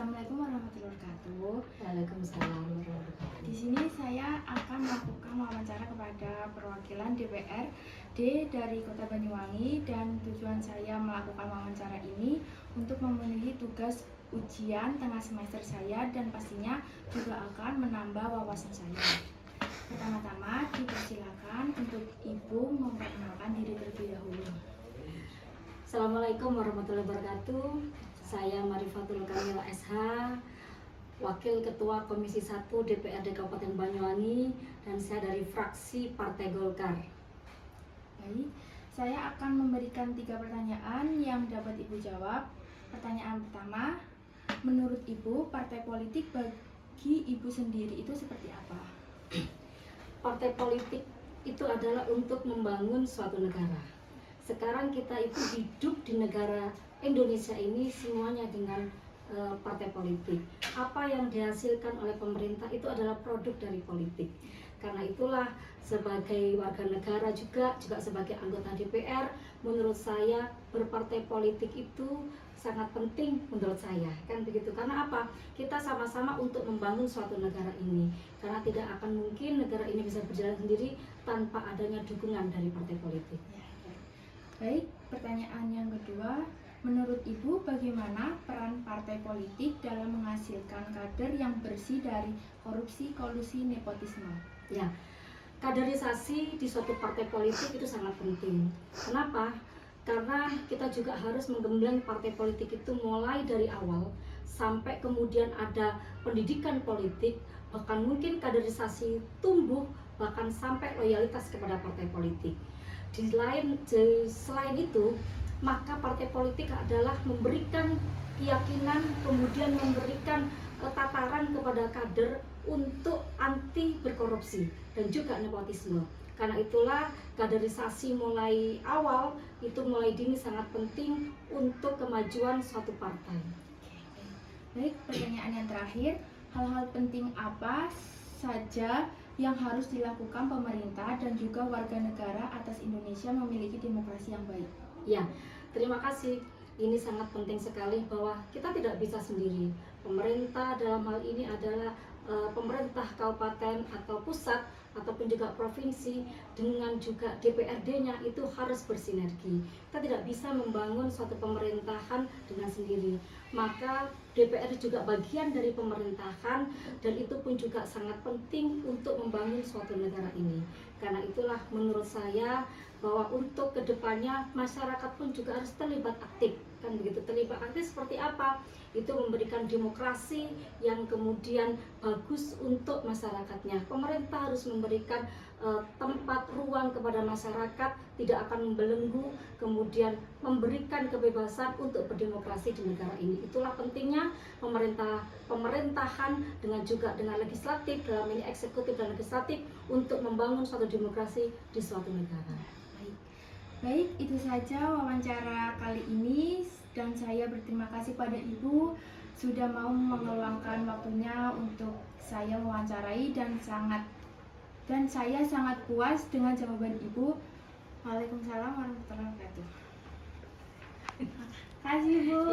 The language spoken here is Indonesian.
Assalamualaikum warahmatullahi wabarakatuh. Waalaikumsalam warahmatullahi wabarakatuh. Di sini saya akan melakukan wawancara kepada perwakilan DPRD dari Kota Banyuwangi, dan tujuan saya melakukan wawancara ini untuk memenuhi tugas ujian tengah semester saya dan pastinya juga akan menambah wawasan saya. Pertama-tama dipersilakan untuk Ibu memperkenalkan diri terlebih dahulu. Assalamualaikum warahmatullahi wabarakatuh. Saya Marifatul Kamila SH, Wakil Ketua Komisi 1 DPRD Kabupaten Banyuwangi, dan saya dari fraksi Partai Golkar. Baik, saya akan memberikan 3 pertanyaan yang dapat Ibu jawab. Pertanyaan pertama, menurut Ibu, partai politik bagi Ibu sendiri itu seperti apa? Partai politik itu adalah untuk membangun suatu negara. Sekarang kita itu hidup di negara Indonesia ini semuanya dengan partai politik. Apa yang dihasilkan oleh pemerintah itu adalah produk dari politik. Karena itulah sebagai warga negara juga sebagai anggota DPR, menurut saya berpartai politik itu sangat penting menurut saya, kan begitu. Karena apa? Kita sama-sama untuk membangun suatu negara ini. Karena tidak akan mungkin negara ini bisa berjalan sendiri tanpa adanya dukungan dari partai politik. Baik, pertanyaan yang kedua, menurut Ibu bagaimana peran partai politik dalam menghasilkan kader yang bersih dari korupsi, kolusi, nepotisme? Ya, kaderisasi di suatu partai politik itu sangat penting. Kenapa? Karena kita juga harus menggembleng partai politik itu mulai dari awal sampai kemudian ada pendidikan politik, bahkan mungkin kaderisasi tumbuh, bahkan sampai loyalitas kepada partai politik. Selain itu, maka partai politik adalah memberikan keyakinan, kemudian memberikan tataran kepada kader untuk anti berkorupsi dan juga nepotisme. Karena itulah kaderisasi mulai awal itu mulai dini sangat penting untuk kemajuan suatu partai. Baik, pertanyaan yang terakhir, hal-hal penting apa saja yang harus dilakukan pemerintah dan juga warga negara atas Indonesia memiliki demokrasi yang baik? Ya, terima kasih. Ini sangat penting sekali bahwa kita tidak bisa sendiri. Pemerintah dalam hal ini adalah pemerintah kabupaten atau pusat ataupun juga provinsi dengan juga DPRD-nya itu harus bersinergi. Kita tidak bisa membangun suatu pemerintahan dengan sendiri. Maka DPR juga bagian dari pemerintahan, dan itu pun juga sangat penting untuk membangun suatu negara ini. Karena itulah menurut saya bahwa untuk kedepannya masyarakat pun juga harus terlibat aktif, kan begitu. Terlibat aktif seperti apa? Itu memberikan demokrasi yang kemudian bagus untuk masyarakatnya. Pemerintah harus memberikan tempat ruang kepada masyarakat, tidak akan membelenggu, kemudian memberikan kebebasan untuk berdemokrasi di negara ini. Itulah pentingnya pemerintahan dengan juga dengan legislatif, dalam ini eksekutif dan legislatif, untuk membangun suatu demokrasi di suatu negara. Baik, itu saja wawancara kali ini, dan saya berterima kasih pada Ibu sudah mau mengeluangkan waktunya untuk saya mewawancarai, dan saya sangat puas dengan jawaban Ibu. Waalaikumsalam warahmatullahi wabarakatuh. Terima kasih, Bu.